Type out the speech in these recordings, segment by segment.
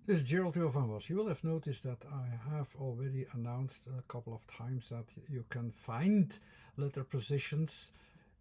This is Gerald van Was. You will have noticed that I have already announced a couple of times that you can find letter positions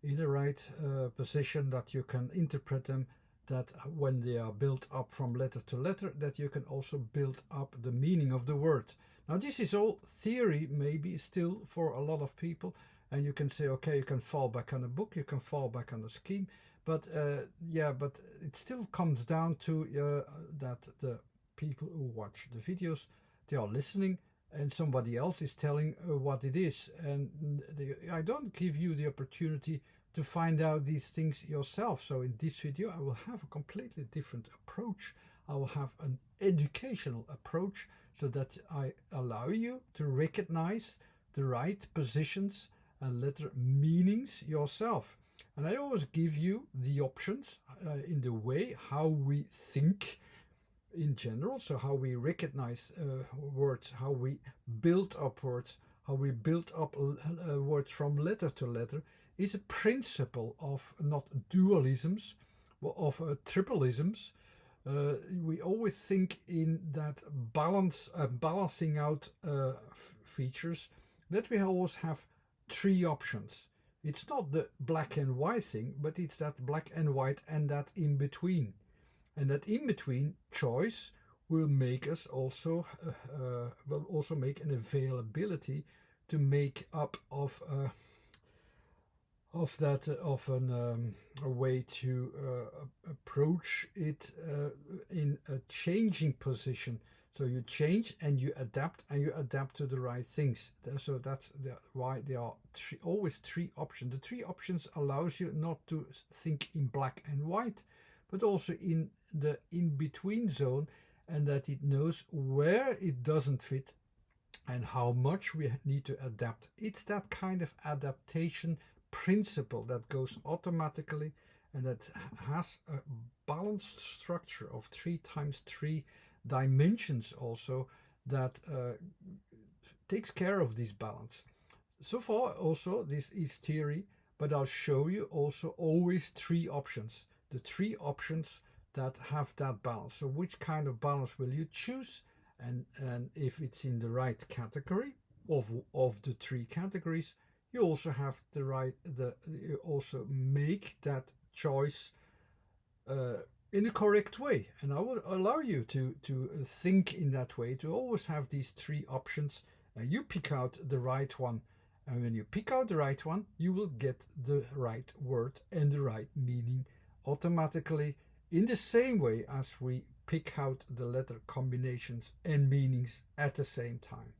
in the right position, that you can interpret them, that when they are built up from letter to letter, that you can also build up the meaning of the word. Now this is all theory, maybe still for a lot of people, and you can say, okay, you can fall back on a book, you can fall back on the scheme, but but it still comes down to that the people who watch the videos, they are listening, and somebody else is telling what it is, and I don't give you the opportunity to find out these things yourself. So in this video I will have a completely different approach. I will have an educational approach so that I allow you to recognize the right positions and letter meanings yourself. And I always give you the options in the way how we think in general, so how we recognize words, how we build up words, how we build up words from letter to letter, is a principle of not dualisms, of tripleisms. We always think in that balancing out features, that we always have three options. It's not the black and white thing, but it's that black and white and that in between. And that in between choice will make us also will also make an availability to make up of a way to approach it in a changing position. So you change and you adapt to the right things. So that's why there are always three options. The three options allows you not to think in black and white, but also in the in-between zone, and that it knows where it doesn't fit and how much we need to adapt. It's that kind of adaptation principle that goes automatically, and that has a balanced structure of 3x3 dimensions also, that takes care of this balance. So far also this is theory, but I'll show you also always three options. The three options that have that balance. So which kind of balance will you choose, and if it's in the right category of the three categories, you also have the right, you also make that choice in the correct way. And I will allow you to think in that way, to always have these three options, and you pick out the right one. And when you pick out the right one, you will get the right word and the right meaning automatically, in the same way as we pick out the letter combinations and meanings at the same time.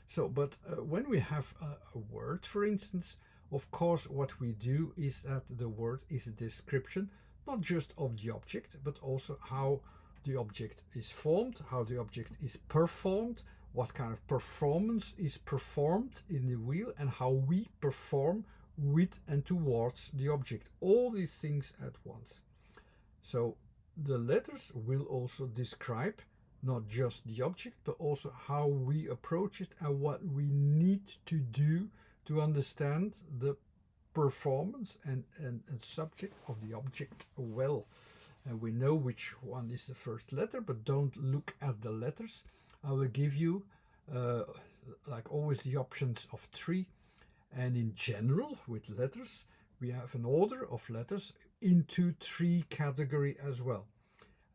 So, but when we have a word, for instance, of course what we do is that the word is a description, not just of the object, but also how the object is formed, how the object is performed, what kind of performance is performed in the wheel, and how we perform with and towards the object. All these things at once. So the letters will also describe not just the object, but also how we approach it and what we need to do to understand the performance and subject of the object well. And we know which one is the first letter, but don't look at the letters. I will give you like always the options of three. And in general, with letters, we have an order of letters into three categories as well.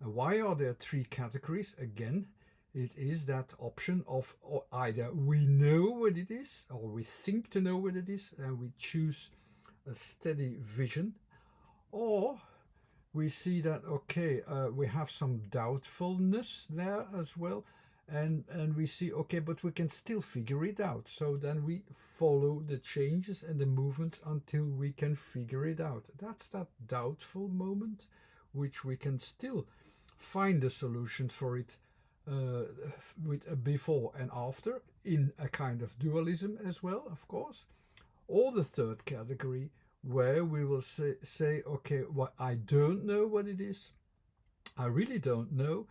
And why are there three categories? Again, it is that option of either we know what it is, or we think to know what it is, and we choose a steady vision, or we see that, okay, we have some doubtfulness there as well, and we see, okay, but we can still figure it out. So then we follow the changes and the movements until we can figure it out. That's that doubtful moment, which we can still find a solution for it with a before and after, in a kind of dualism as well, of course. Or the third category, where we will say, okay, well, I don't know what it is, I really don't know.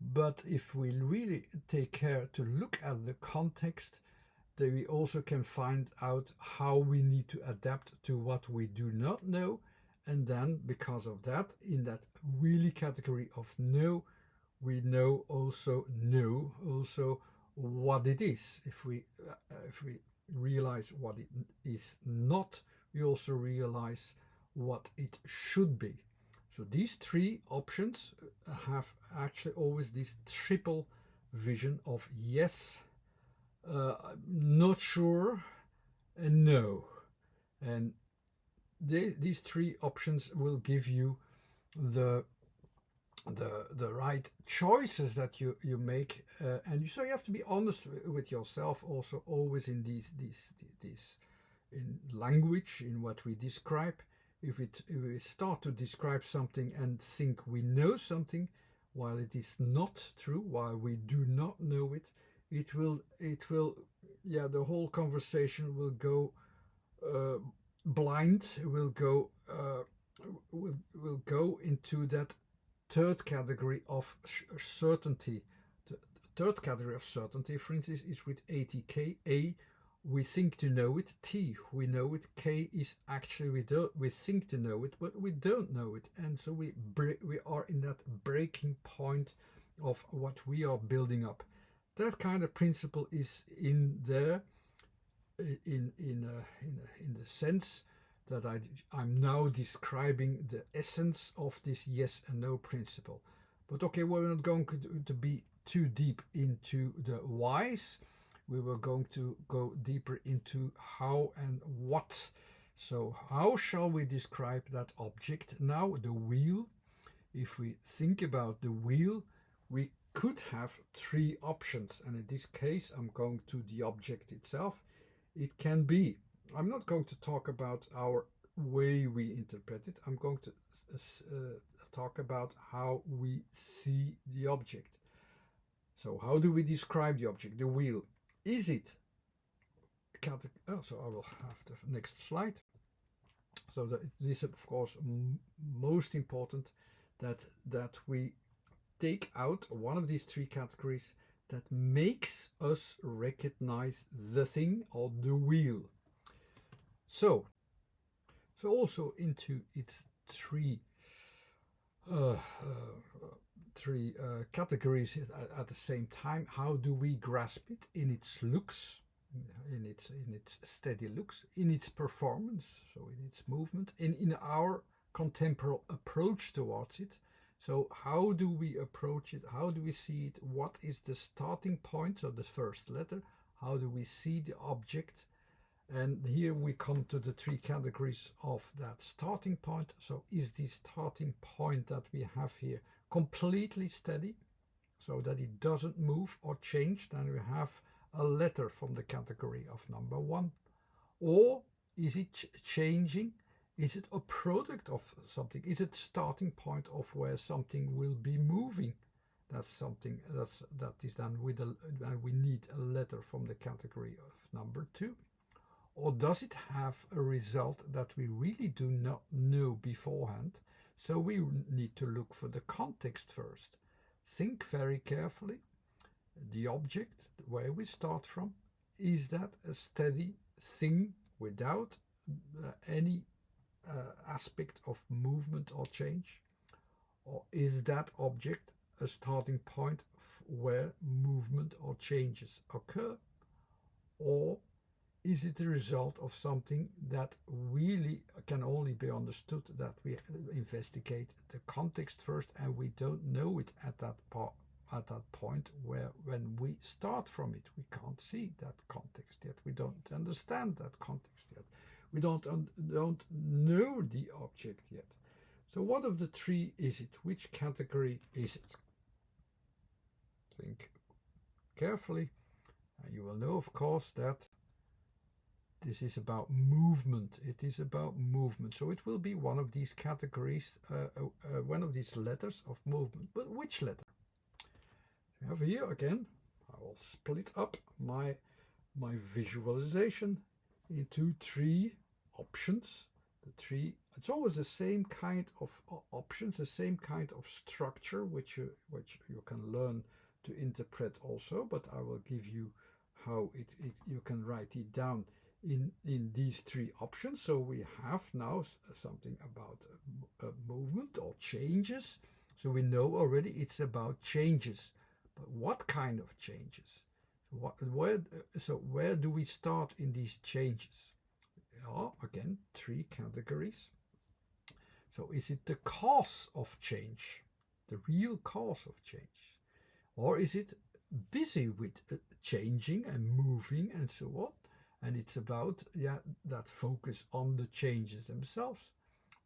But if we really take care to look at the context, then we also can find out how we need to adapt to what we do not know. And then, because of that, in that really category of know, we also know what it is. If we realize what it is not, we also realize what it should be. So these three options have actually always this triple vision of yes, not sure, and no. And these three options will give you the right choices that you make, and so you have to be honest with yourself also, always in these in language, in what we describe. If we start to describe something and think we know something while it is not true, while we do not know it, it will yeah, the whole conversation will go blind, will go into that third category of certainty. The third category of certainty, for instance, is with ATK. A, we think to know it. T, we know it. K is actually we think to know it, but we don't know it, and so we are in that breaking point of what we are building up. That kind of principle is in there, in the sense that I'm now describing the essence of this yes and no principle. But okay, we're not going to be too deep into the whys. We were going to go deeper into how and what. So how shall we describe that object now, the wheel? If we think about the wheel, we could have three options, and in this case I'm going to the object itself. It can be, I'm not going to talk about our way we interpret it. I'm going to talk about how we see the object. So how do we describe the object, the wheel? Is it so I will have the next slide. So this is of course most important, that we take out one of these three categories that makes us recognize the thing or the wheel. So also into its three categories at the same time. How do we grasp it in its looks, in its steady looks, in its performance, so in its movement, in our contemporary approach towards it? So how do we approach it? How do we see it? What is the starting point, so the first letter? How do we see the object? And here we come to the three categories of that starting point. So is the starting point that we have here completely steady, so that it doesn't move or change? Then we have a letter from the category of number one. Or is it changing? Is it a product of something? Is it starting point of where something will be moving? That's something that is done with we need a letter from the category of number two. Or does it have a result that we really do not know beforehand? So we need to look for the context first. Think very carefully. The object, where we start from, is that a steady thing without any aspect of movement or change? Or is that object a starting point where movement or changes occur? Or is it the result of something that really can only be understood that we investigate the context first, and we don't know it at that point where when we start from it? We can't see that context yet. We don't understand that context yet. We don't know the object yet. So what of the three is it? Which category is it? Think carefully, and you will know, of course, that this is about movement. It is about movement. So it will be one of these categories, one of these letters of movement. But which letter? You have here again, I will split up my visualization into three options. It's always the same kind of options, the same kind of structure, which you can learn to interpret also, but I will give you how you can write it down in these three options. So we have now something about movement or changes. So we know already it's about changes. But what kind of changes? Where do we start in these changes? Again, three categories. So is it the cause of change, the real cause of change? Or is it busy with changing and moving and so on? And it's about that focus on the changes themselves.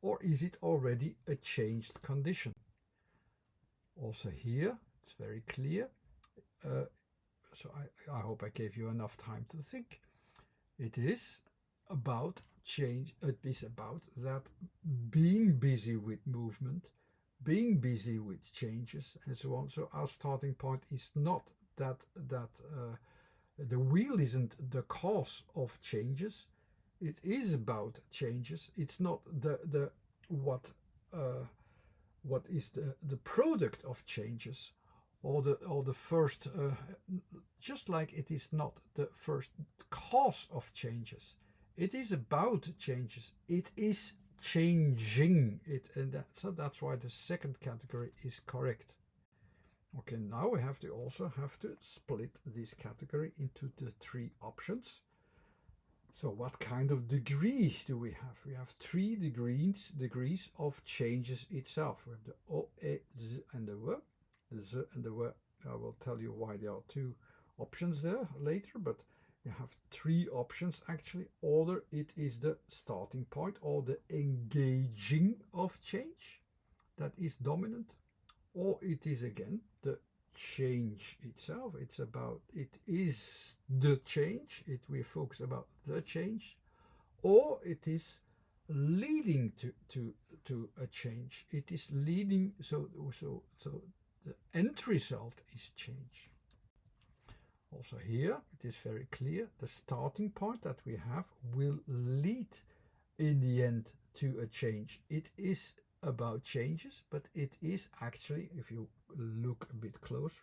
Or is it already a changed condition? Also here, it's very clear. So I hope I gave you enough time to think. It is about change. It is about that being busy with movement, being busy with changes and so on. So our starting point is not that the wheel isn't the cause of changes. It is about changes. It's not what is the product of changes, or the first, just like it is not the first cause of changes. It is about changes. It is changing it, and so that's why the second category is correct. Okay, now we also have to split this category into the three options. So what kind of degree do we have? We have 3 degrees of changes itself. We have the O, E, Z, and the W. The Z and the W, I will tell you why there are 2 options there later, but you have 3 options actually. Either it is the starting point or the engaging of change that is dominant, or it is again the change itself. It is the change. We focus about the change, or it is leading to a change. It is leading. So the end result is change. Also here it is very clear. The starting point that we have will lead in the end to a change. It is about changes, but it is actually, if you look a bit closer,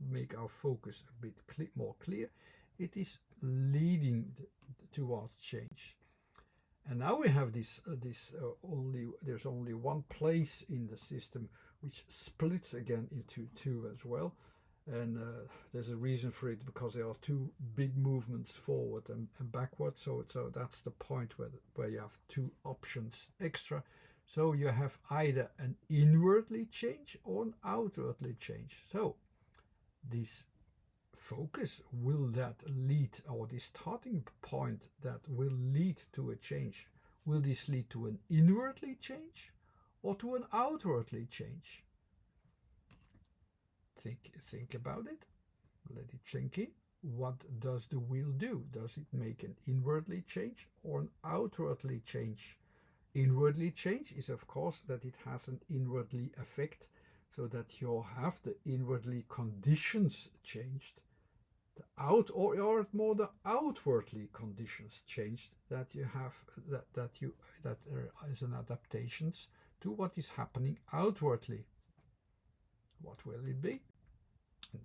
make our focus a bit more clear, it is leading towards change. And now we have there's only one place in the system which splits again into 2 as well, and there's a reason for it, because there are 2 big movements forward and backward. So that's the point where you have 2 options extra. So you have either an inwardly change or an outwardly change. So this focus, will that lead, or this starting point that will lead to a change, will this lead to an inwardly change or to an outwardly change? Think about it. Let it sink in. What does the wheel do? Does it make an inwardly change or an outwardly change? Inwardly change is, of course, that it has an inwardly effect, so that you have the inwardly conditions changed. Or more the outwardly conditions changed, that you have that there is an adaptations to what is happening outwardly. What will it be?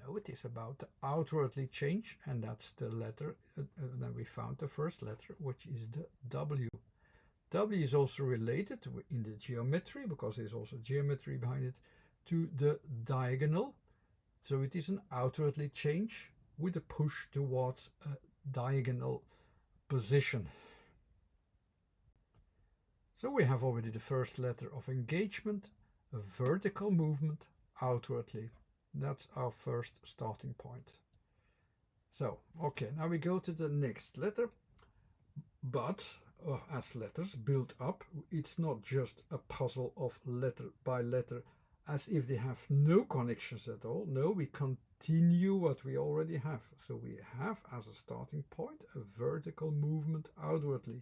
No, it is about the outwardly change, and that's the letter. Then we found the first letter, which is the W. W is also related in the geometry, because there's also geometry behind it, to the diagonal. So it is an outwardly change with a push towards a diagonal position. So we have already the first letter of engagement, a vertical movement outwardly. That's our first starting point. So, okay, now we go to the next letter. But as letters build up, it's not just a puzzle of letter by letter as if they have no connections at all. No, we continue what we already have. So we have as a starting point a vertical movement outwardly.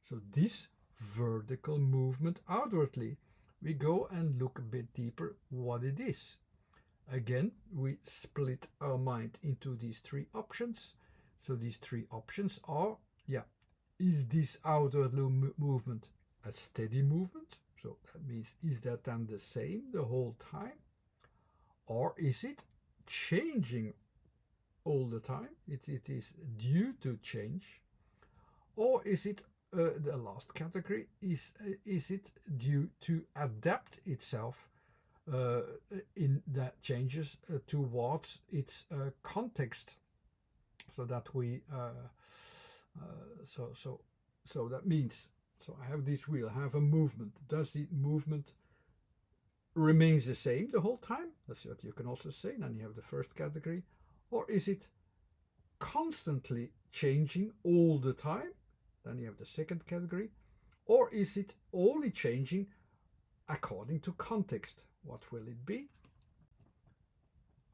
So this vertical movement outwardly, we go and look a bit deeper what it is. Again, we split our mind into these 3 options. So these 3 options are, is this outward movement a steady movement? So that means, is that then the same the whole time? Or is it changing all the time? It is due to change. Or is it, the last category, is it due to adapt itself uh, in that changes towards its context, so that we so so so that means, so I have this wheel, I have a movement. Does the movement remains the same the whole time? That's what you can also say. Then you have the first category. Or is it constantly changing all the time? Then you have the second category. Or is it only changing according to context? What will it be?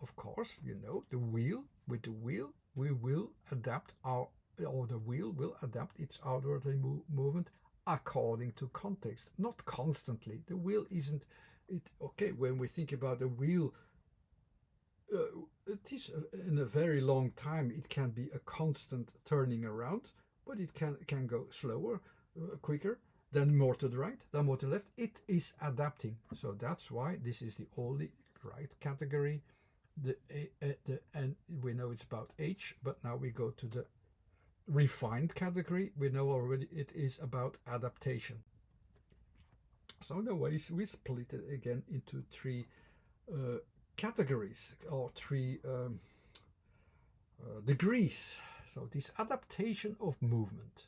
Of course, you know, the wheel, with the wheel, we will adapt our, or the wheel will adapt its outwardly movement according to context, not constantly. The wheel isn't it. Okay, when we think about a wheel, it is in a very long time. It can be a constant turning around, but it can go slower, quicker, then more to the right, then more to the left. It is adapting. So that's why this is the only right category. And we know it's about age, but now we go to the refined category. We know already it is about adaptation. So in a way, we split it again into three categories, or three degrees. So this adaptation of movement,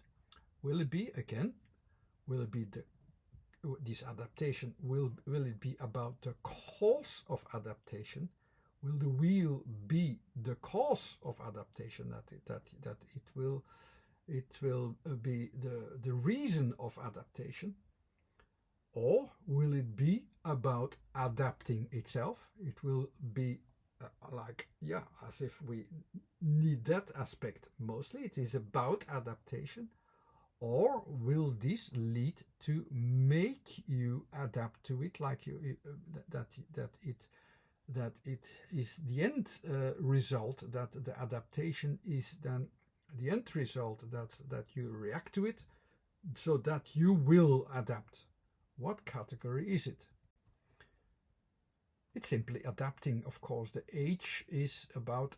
will it be again? Will it be this adaptation? Will it be about the cause of adaptation? Will the wheel be the cause of adaptation? That it will be the reason of adaptation? Or will it be about adapting itself? It will be like, yeah, as if we need that aspect mostly. It is about adaptation. Or will this lead to make you adapt to it, like you that it is the end result, that the adaptation is then the end result, that you react to it, so that you will adapt? What category is it? It's simply adapting, of course. The age is about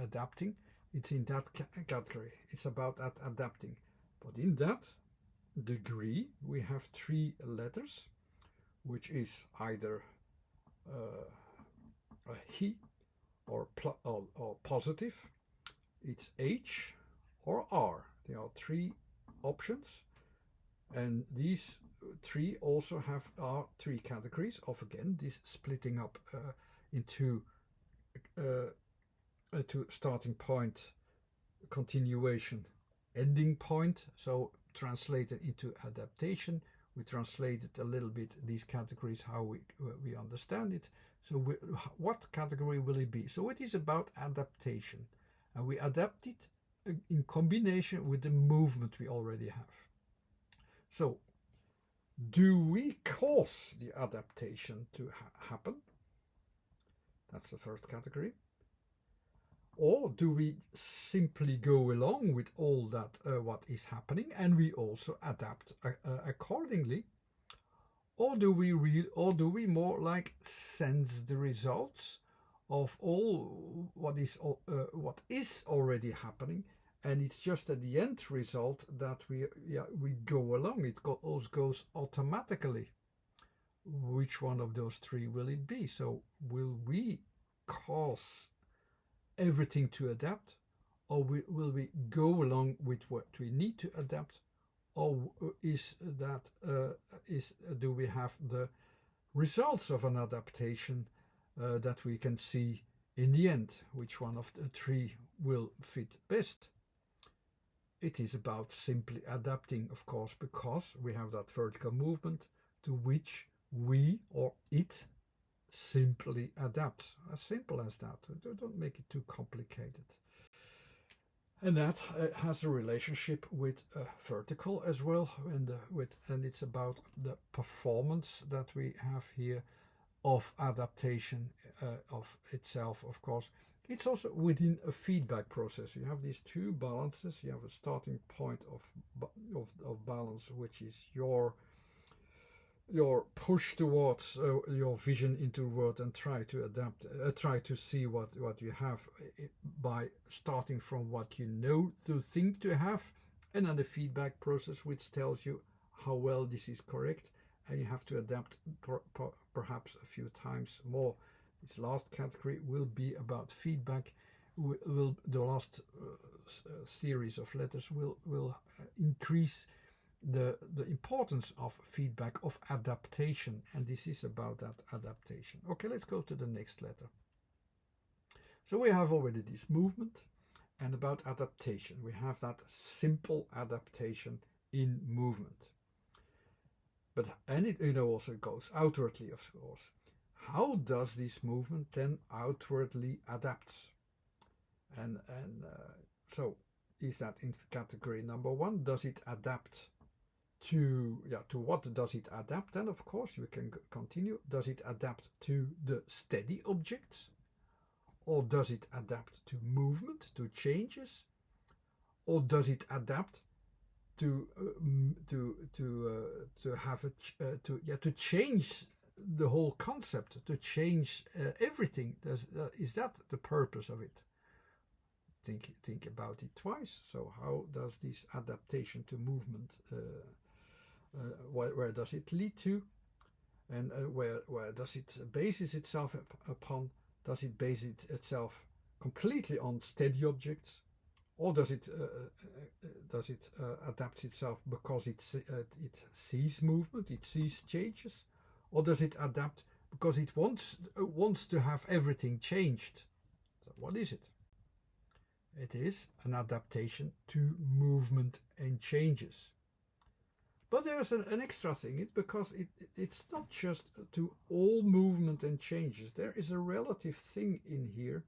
adapting. It's in that category. It's about adapting. But in that degree, we have three letters, which is either a he or positive. It's H or R. There are three options, and these three also have our three categories of, again, this splitting up into starting point, continuation, ending point. So translated into adaptation, we translated a little bit these categories how we understand it. So what category will it be? So it is about adaptation, and we adapt it in combination with the movement we already have. So do we cause the adaptation to happen? That's the first category. Or do we simply go along with all that what is happening, and we also adapt accordingly? Or do we more like sense the results of all what is already happening, and it's just at the end result that we go along. It also goes automatically. Which one of those three will it be? So will we cause everything to adapt, or will we go along with what we need to adapt? Or is that do we have the results of an adaptation that we can see in the end? Which one of the three will fit best? It is about simply adapting, of course, because we have that vertical movement to which we or it simply adapts. As simple as that. Don't make it too complicated. And that has a relationship with vertical as well, and it's about the performance that we have here of adaptation of itself, of course. It's also within a feedback process. You have these two balances. You have a starting point of balance, which is your push towards your vision into the world, and try to adapt, try to see what you have by starting from what you know to think to have, and then the feedback process, which tells you how well this is correct, and you have to adapt perhaps a few times more. This last category will be about feedback. The last series of letters will increase the importance of feedback, of adaptation, and this is about that adaptation. Okay, let's go to the next letter. So we have already this movement, and about adaptation we have that simple adaptation in movement. But and it also goes outwardly, of course. How does this movement then outwardly adapt? And so is that in category number 1? Does it adapt to what does it adapt? And of course you can continue. Does it adapt to the steady objects, or does it adapt to movement, to changes, or does it adapt to change the whole concept, to change everything? Is that the purpose of it? Think about it twice. So how does this adaptation to movement, where does it lead to, and where does it bases itself upon? Does it base itself completely on steady objects, or does it adapt itself because it sees movement, it sees changes, or does it adapt because it wants to have everything changed? So what is it? It is an adaptation to movement and changes. But there's an extra thing, because it's not just to all movement and changes. There is a relative thing in here.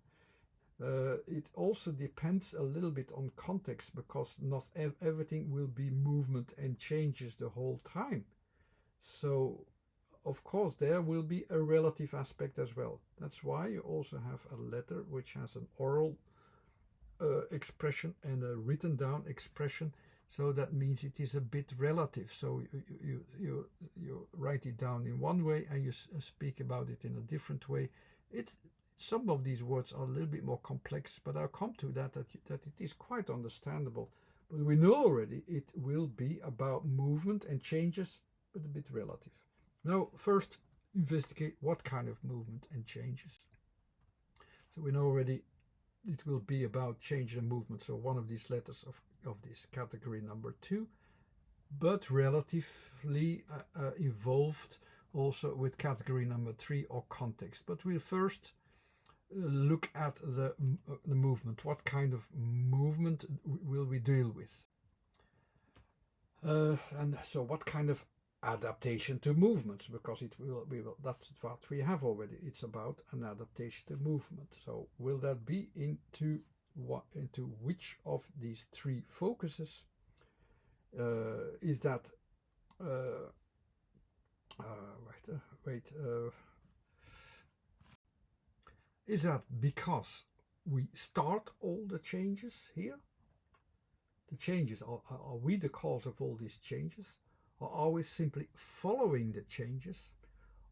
It also depends a little bit on context, because not everything will be movement and changes the whole time. So of course there will be a relative aspect as well. That's why you also have a letter which has an oral expression and a written down expression. So that means it is a bit relative. So you write it down in one way and you speak about it in a different way. Some of these words are a little bit more complex, but I'll come to that it is quite understandable. But we know already it will be about movement and changes, but a bit relative. Now, first investigate what kind of movement and changes. So we know already it will be about change and movement. So one of these letters of this category number 2, but relatively involved also with category number 3, or context. But we'll first look at the movement. What kind of movement will we deal with? And so what kind of adaptation to movements, because that's what we have already. It's about an adaptation to movement. So will that be into which of these 3 focuses? Is that is that because we start all the changes here? The changes, are we the cause of all these changes? Or are we simply following the changes?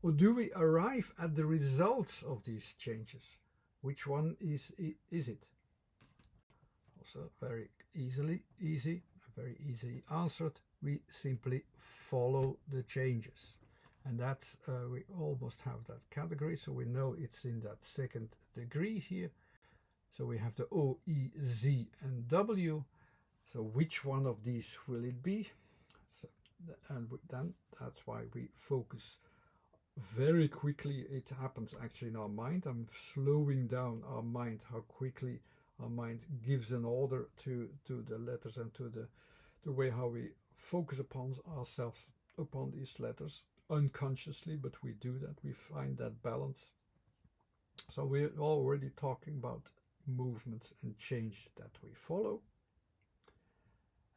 Or do we arrive at the results of these changes? Which one is it? Also very easy answered. We simply follow the changes. And that's, we almost have that category, so we know it's in that second degree here. So we have the O, E, Z, and W. So which one of these will it be? And then that's why we focus very quickly. It happens actually in our mind. I'm slowing down our mind, how quickly our mind gives an order to the letters and to the way how we focus upon ourselves upon these letters unconsciously, but we do that. We find that balance. So we're already talking about movements and change that we follow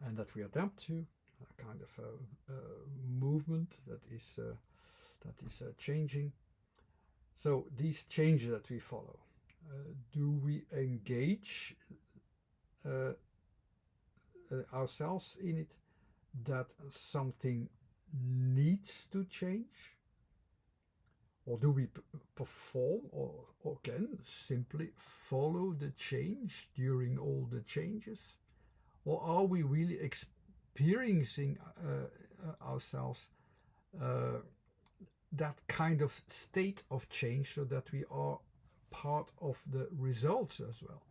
and that we adapt to. A kind of movement that is changing. So these changes that we follow, do we engage ourselves in it, that something needs to change? Or do we perform, or again simply follow the change during all the changes? Or are we really experiencing ourselves uh, that kind of state of change, so that we are part of the results as well.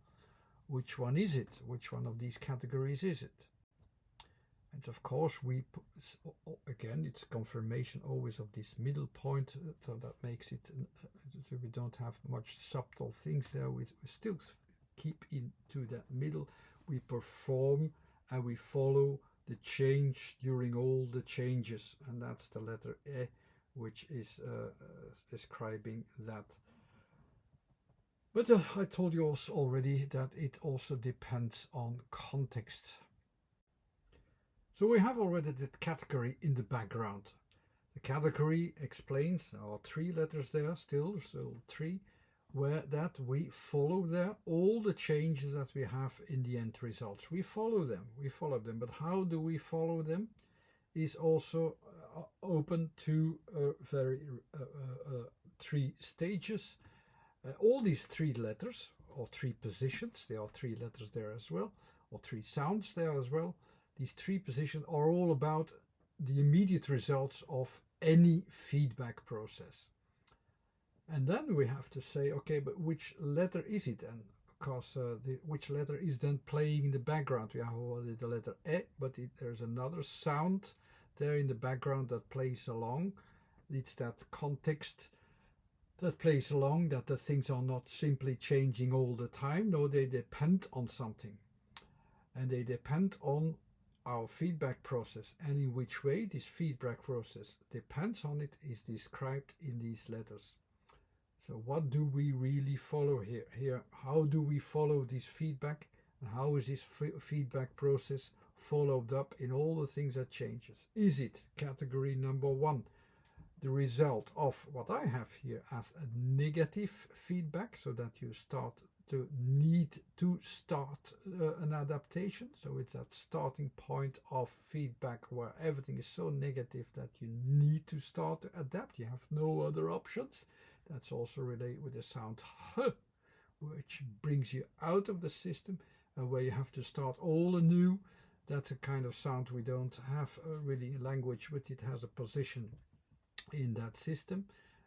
Which one is it? Which one of these categories is it? And of course, again, it's confirmation always of this middle point, so that makes it, so we don't have much subtle things there. We still keep into that middle. We perform and we follow the change during all the changes, and that's the letter E, which is describing that. But I told you also already that it also depends on context. So we have already that category in the background. The category explains, there are 3 letters there still three, where that we follow there all the changes that we have in the end results. We follow them, but how do we follow them is also open to very 3 stages. All these 3 letters, or 3 positions, there are 3 letters there as well, or 3 sounds there as well. These 3 positions are all about the immediate results of any feedback process. And then we have to say, okay, but which letter is it then? Because which letter is then playing in the background? We have already the letter E, but there's another sound there in the background that plays along. It's that context that plays along, that the things are not simply changing all the time. No, they depend on something. And they depend on our feedback process. And in which way this feedback process depends on it is described in these letters. So what do we really follow here? How do we follow this feedback? And how is this feedback process followed up in all the things that changes? Is it category number 1? The result of what I have here as a negative feedback, so that you start to need to start an adaptation. So it's that starting point of feedback where everything is so negative that you need to start to adapt. You have no other options. That's also related with the sound H, which brings you out of the system and where you have to start all anew. That's a kind of sound we don't have really in language, but it has a position in that system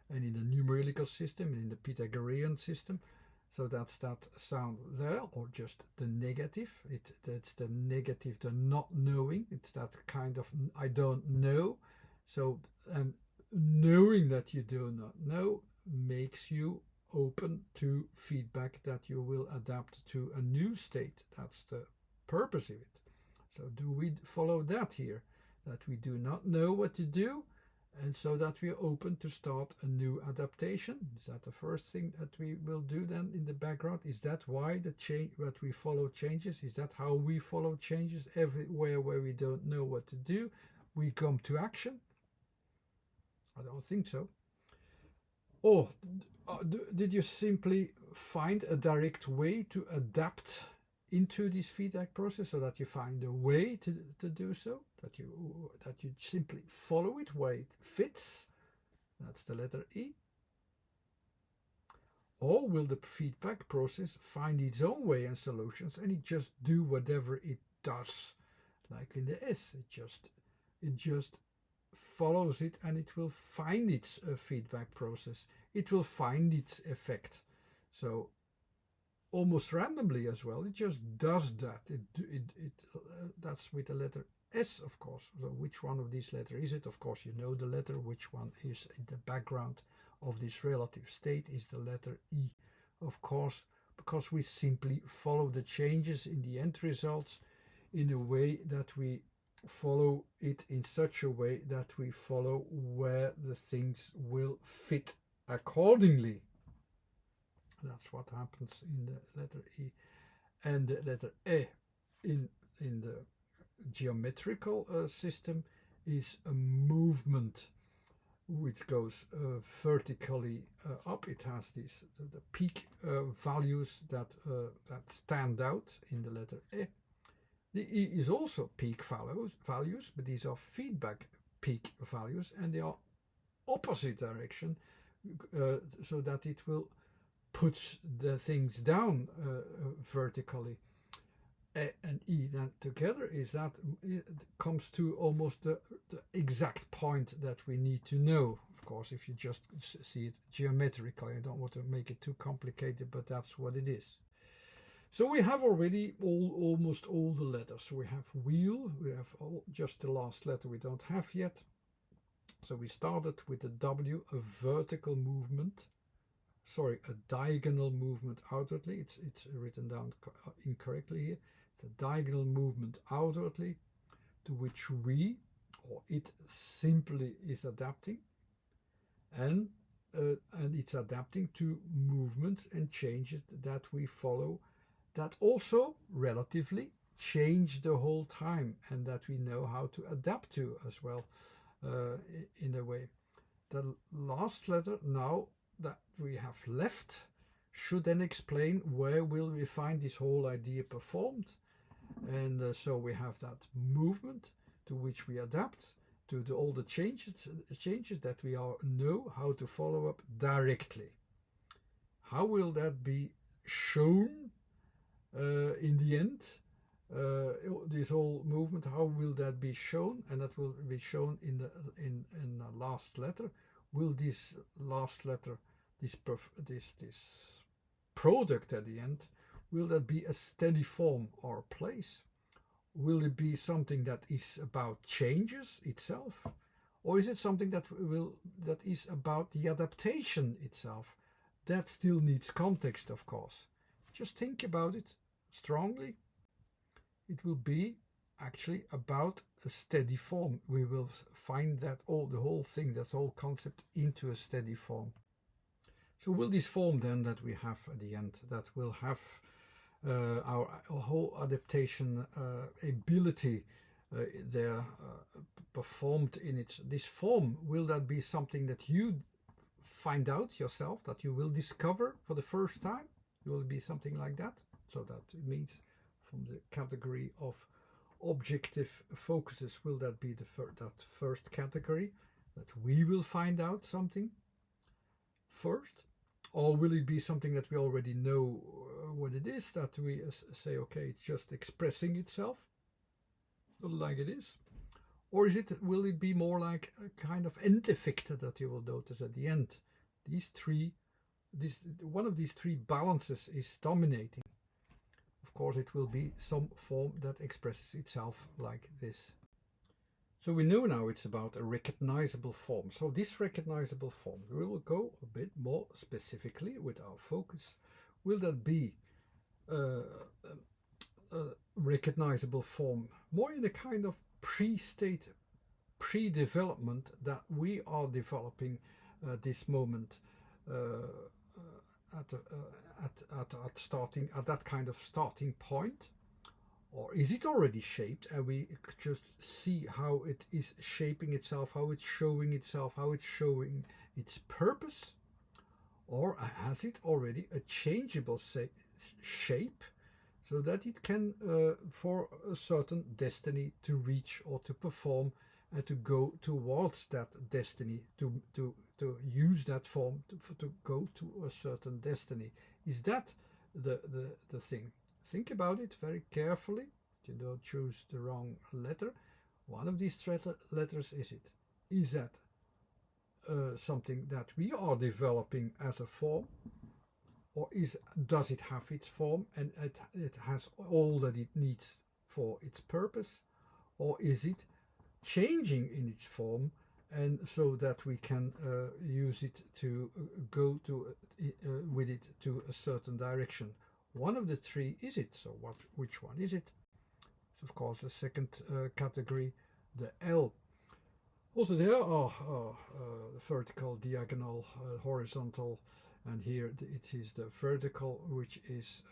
and in the numerical system and in the Pythagorean system. So that's that sound there, or just the negative. That's the negative, the not knowing. It's that kind of I don't know. So knowing that you do not know makes you open to feedback that you will adapt to a new state. That's the purpose of it. So do we follow that here? That we do not know what to do, and so that we are open to start a new adaptation. Is that the first thing that we will do then in the background? Is that why the change, what we follow changes? Is that how we follow changes? Everywhere where we don't know what to do, we come to action? I don't think so. Or did you simply find a direct way to adapt into this feedback process, so that you find a way to do so, that you simply follow it where it fits? That's the letter E. Or will the feedback process find its own way and solutions, and it just do whatever it does, like in the S? It just follows it, and it will find its feedback process. It will find its effect. So almost randomly as well, it just does that. That's with the letter S, of course. So which one of these letters is it? Of course, you know the letter. Which one is in the background of this relative state is the letter E, of course, because we simply follow the changes in the end results in a way that we follow it in such a way that we follow where the things will fit accordingly. That's what happens in the letter E. And the letter E in the geometrical system is a movement which goes vertically up. It has the peak values that stand out in the letter E. The E is also peak values, but these are feedback peak values, and they are opposite direction, so that it will put the things down vertically. A and E then together, is that it comes to almost the exact point that we need to know. Of course, if you just see it geometrically, I don't want to make it too complicated, but that's what it is. So we have already almost all the letters. We have wheel, we have just the last letter we don't have yet. So we started with the W, a vertical movement. Sorry, a diagonal movement outwardly. It's written down incorrectly here. It's a diagonal movement outwardly, to which we, or it, simply is adapting. And it's adapting to movements and changes that we follow, that also relatively change the whole time, and that we know how to adapt to as well, in a way. The last letter now that we have left should then explain where will we find this whole idea performed. And so we have that movement to which we adapt to all the changes that we know how to follow up directly. How will that be shown in the end? This whole movement, how will that be shown? And that will be shown in the last letter. Will this last letter, this product at the end, will that be a steady form or place? Will it be something that is about changes itself, or is it something that is about the adaptation itself? That still needs context, of course. Just think about it strongly. It will be actually about a steady form. We will find that the whole thing, that whole concept, into a steady form. So will this form then that we have at the end, that will have our whole adaptation ability there performed in this form, will that be something that you find out yourself, that you will discover for the first time? Will it be something like that? So that means from the category of objective focuses, will that be that first category, that we will find out something first? Or will it be something that we already know what it is, that we say, okay, it's just expressing itself like it is? Or will it be more like a kind of end effect that you will notice at the end? One of these three balances is dominating. Of course, it will be some form that expresses itself like this. So we know now it's about a recognizable form. So this recognizable form, we will go a bit more specifically with our focus. Will that be a recognizable form more in a kind of pre-state, pre-development that we are developing this moment at that kind of starting point? Or is it already shaped and we just see how it is shaping itself, how it's showing itself, how it's showing its purpose? Or has it already a changeable shape, so that it can, for a certain destiny to reach or to perform and to go towards that destiny, to use that form to go to a certain destiny? Is that the thing? Think about it very carefully. You don't choose the wrong letter. One of these letters is it. Is that something that we are developing as a form? Or does it have its form and it has all that it needs for its purpose? Or is it changing in its form, and so that we can use it to go with it to a certain direction? One of the three is it. So which one is it? So of course the second category, the L. Also there are vertical, diagonal, horizontal, and here it is the vertical, which is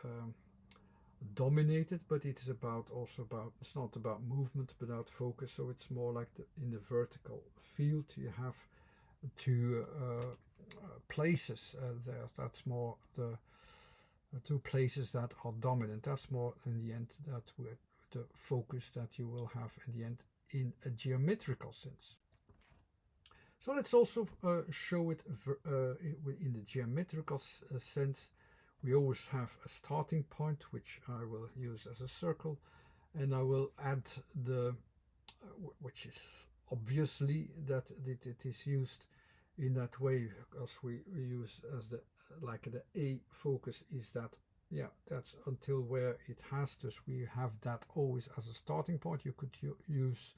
dominated, but it's it's not about movement but about focus. So it's more like in the vertical field you have two places there. That's more the two places that are dominant. That's more in the end the focus that you will have in the end in a geometrical sense. So let's also show it in the geometrical sense. we always have a starting point, which I will use as a circle, and I will add the, which is obviously that it is used in that way, because we use as the, like the A focus is that, yeah, that's until where it has this. We have that always as a starting point. You could use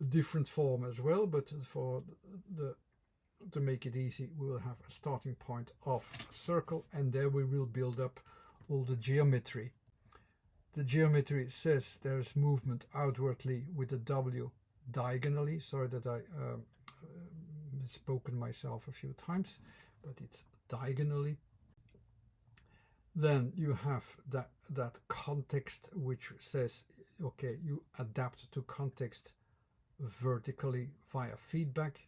a different form as well, but for the to make it easy, we will have a starting point of a circle, and there we will build up all the geometry. The geometry says there's movement outwardly with the W diagonally. Sorry that I misspoken myself a few times, but it's diagonally. Then you have that context which says, okay, you adapt to context vertically via feedback.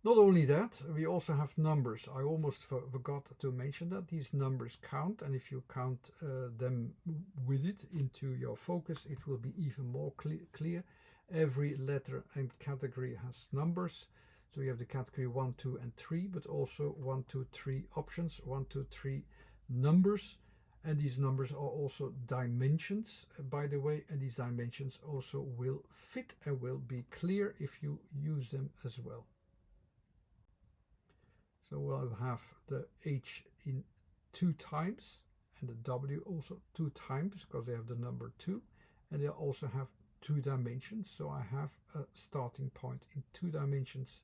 Not only that, we also have numbers. I almost forgot to mention that these numbers count, and if you count them with it into your focus, it will be even more clear. Every letter and category has numbers. So you have the category 1, 2, and 3, but also 1, 2, 3 options, 1, 2, 3 numbers. And these numbers are also dimensions, by the way, and these dimensions also will fit and will be clear if you use them as well. So we'll have the H in 2 times and the W also 2 times, because they have the number 2, and they also have 2 dimensions. So I have a starting point in 2 dimensions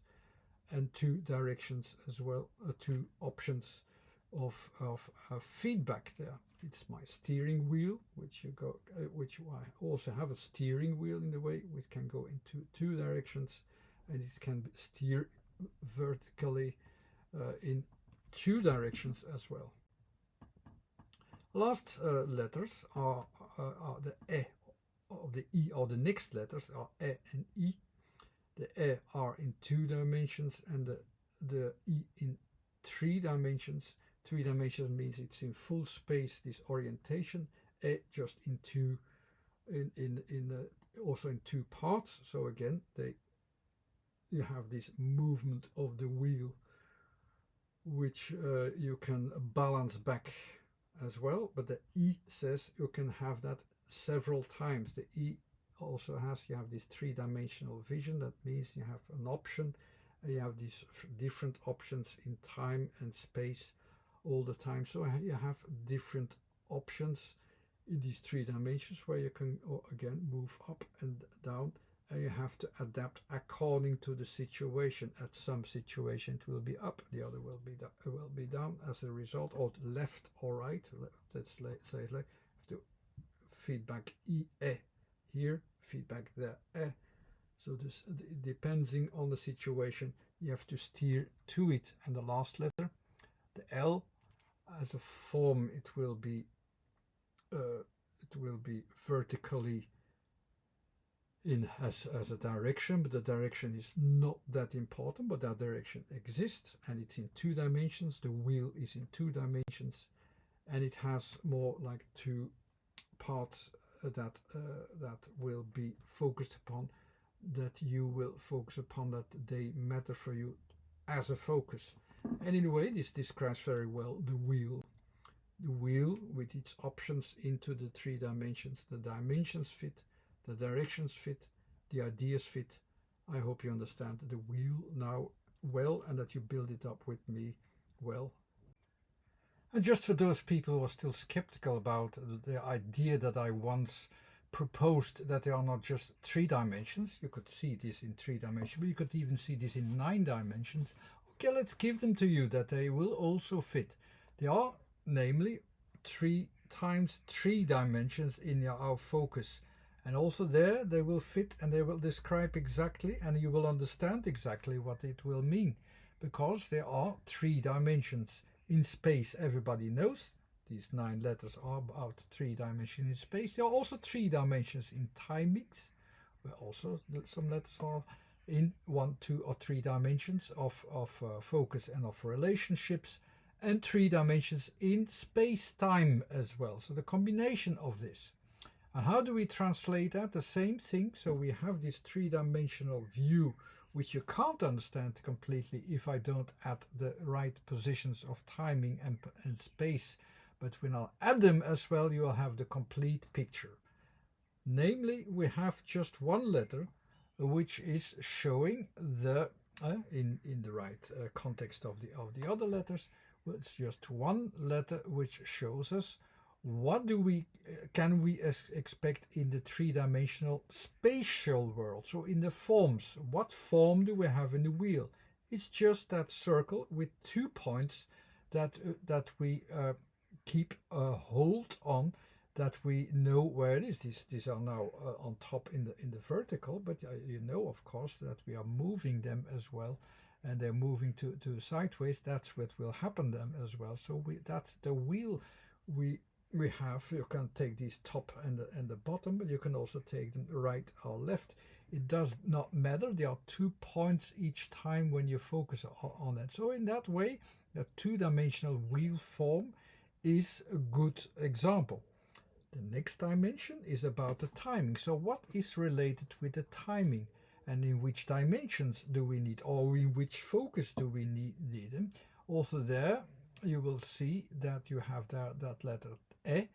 and 2 directions as well, 2 options of feedback there. It's my steering wheel, which I also have a steering wheel in the way, which can go into 2 directions, and it can steer vertically in 2 directions as well. Last letters are the E, or the E, or the next letters are E and I. The E are in 2 dimensions and the I in 3 dimensions. 3 dimensions means it's in full space, this orientation. E just in 2, also in 2 parts. So again, you have this movement of the wheel, which you can balance back as well. But the I says you can have that several times. The I also has, you have this 3-dimensional vision. That means you have an option, and you have these different options in time and space all the time. So you have different options in these 3 dimensions where you can again move up and down, and you have to adapt according to the situation. At some situation it will be up, the other will be down as a result, or left or right. Let's say it like to feedback I, here, feedback there, So this, depending on the situation, you have to steer to it. And the last letter, the L, as a form, it will be vertically in as a direction, but the direction is not that important, but that direction exists, and it's in 2 dimensions. The wheel is in 2 dimensions, and it has more like 2 parts that will be focused upon, that you will focus upon, that they matter for you as a focus. And in a way, this describes very well the wheel with its options into the 3 dimensions. The dimensions fit, the directions fit, the ideas fit. I hope you understand the wheel now well, and that you build it up with me well. And just for those people who are still skeptical about the idea that I once proposed, that they are not just 3 dimensions, you could see this in 3 dimensions, but you could even see this in 9 dimensions. Okay, let's give them to you, that they will also fit. They are namely 3 times 3 dimensions in our focus, and also there they will fit, and they will describe exactly, and you will understand exactly what it will mean, because there are 3 dimensions in space. Everybody knows these 9 letters are about 3 dimensions in space. There are also 3 dimensions in timings, where also some letters are in 1, 2, or 3 dimensions of focus and of relationships, and 3 dimensions in space-time as well. So the combination of this. And how do we translate that? The same thing. So we have this 3-dimensional view which you can't understand completely if I don't add the right positions of timing and space. But when I'll add them as well, you will have the complete picture. Namely, we have just one letter which is showing the in the right context of the other letters. It's just one letter which shows us what can we expect in the three-dimensional spatial world. So in the forms, what form do we have in the wheel? It's just that circle with 2 points that we keep a hold on, that we know where it is. These are now on top in the vertical, but you know, of course, that we are moving them as well, and they're moving to sideways. That's what will happen them as well. So that's the wheel we have. You can take these top and the bottom, but you can also take them right or left. It does not matter. There are 2 points each time when you focus on it. So in that way, the two-dimensional wheel form is a good example. The next dimension is about the timing. So what is related with the timing, and in which dimensions do we need, or in which focus do we need them? Also there you will see that you have there that letter E,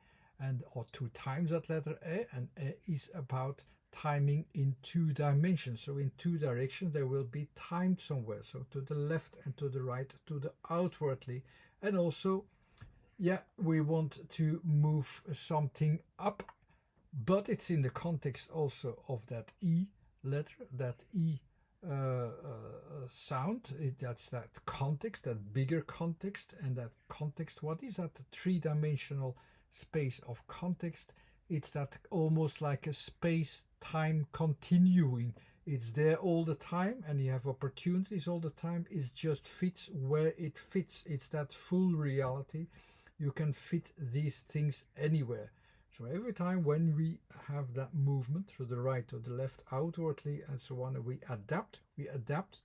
or 2 times that letter E, and E is about timing in 2 dimensions. So in 2 directions there will be timed somewhere, so to the left and to the right, to the outwardly. And also, yeah, we want to move something up, but it's in the context also of that E letter, that E sound. That's that context, that bigger context. And that context, what is that? 3-dimensional space of context. It's that almost like a space-time continuing. It's there all the time, and you have opportunities all the time. It just fits where it fits. It's that full reality. You can fit these things anywhere. So every time when we have that movement to the right or the left, outwardly and so on, we adapt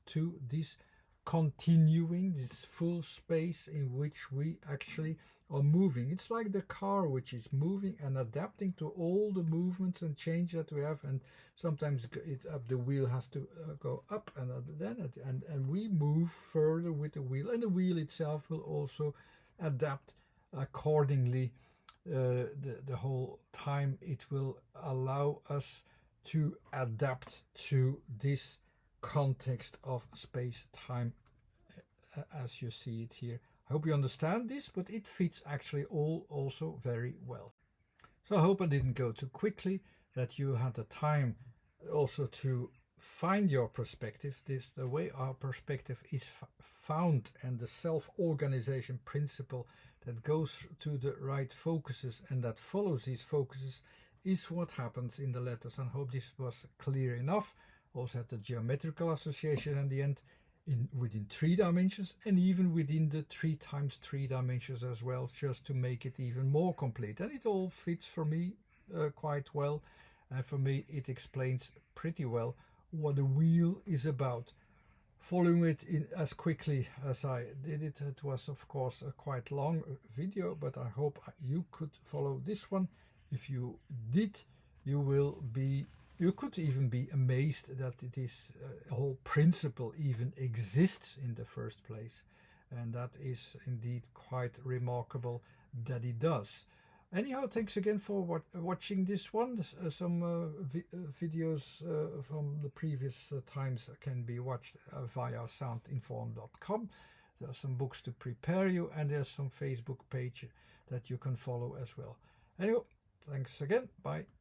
to this continuing, this full space in which we actually are moving. It's like the car which is moving and adapting to all the movements and change that we have, and sometimes it's up, the wheel has to go up, and then and we move further with the wheel, and the wheel itself will also adapt accordingly. The whole time it will allow us to adapt to this context of space-time as you see it here. I hope you understand this, but it fits actually also very well. So I hope I didn't go too quickly, that you had the time also to find your perspective. This the way our perspective is found, and the self-organization principle that goes to the right focuses and that follows these focuses is what happens in the letters. And I hope this was clear enough. Also had the geometrical association in the end, within 3 dimensions, and even within the 3 times 3 dimensions as well, just to make it even more complete. And it all fits for me quite well, and for me it explains pretty well what the wheel is about. Following it in as quickly as I did it, it was of course a quite long video, but I hope you could follow this one. If you did, you could even be amazed that it is a whole principle even exists in the first place, and that is indeed quite remarkable that it does. Anyhow, thanks again for watching this one. Some videos from the previous times can be watched via soundinformed.com. There are some books to prepare you, and there's some Facebook page that you can follow as well. Anyway, thanks again. Bye.